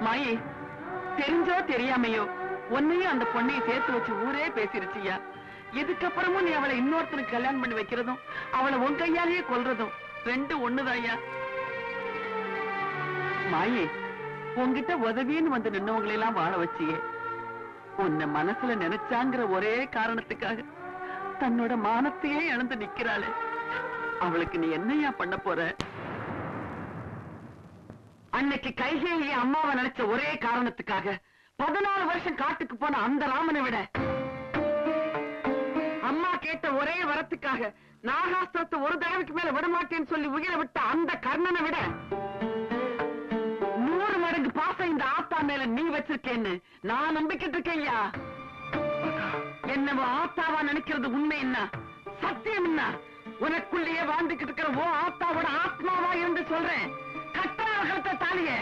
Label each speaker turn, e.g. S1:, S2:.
S1: மாயி, தெரிஞ்சோ தெரியாமையோ உன்னையும் அந்த பொண்ணையும் சேர்த்து வச்சு ஊரே பேசிருச்சியா. இதுக்கப்புறமும் நீ அவளை இன்னொருத்தனுக்கு கல்யாணம் பண்ணி வைக்கிறதும் அவளை உன் கையாலேயே கொல்றதும் ரெண்டு ஒண்ணுதாயா. மாயி, உன்கிட்ட உதவின்னு வந்து நின்னவங்களை எல்லாம் வாழ வச்சியே, உன்னை மனசுல நினைச்சாங்கிற ஒரே காரணத்துக்காக தன்னோட மானத்தையே இழந்து நிக்கிறாளே, அவளுக்கு நீ என்னையா பண்ண போற? அன்னைக்கு கைகேயி அம்மாவை நினைச்ச ஒரே காரணத்துக்காக 14 வருஷம் காட்டுக்கு போன அந்த ராமனை விட, அம்மா கேட்ட ஒரே வரத்துக்காக நாகாஸ்திரத்தை ஒரு தடவைக்கு மேல விடமாட்டேன்னு சொல்லி உயிரை விட்ட அந்த கர்ணனை விட 100 மடங்கு பாசம் இந்த ஆத்தா மேல நீ வச்சிருக்கேன்னு நான் நம்பிக்கிட்டு இருக்கேன்யா. என்னவோ ஆத்தாவா நினைக்கிறது உண்மை என்ன, சத்தியம் என்ன, உனக்குள்ளேயே வாழ்ந்துகிட்டு இருக்கிற ஓ ஆத்தாவோட ஆத்மாவா இருந்து சொல்றேன். கட்டாள தாலியே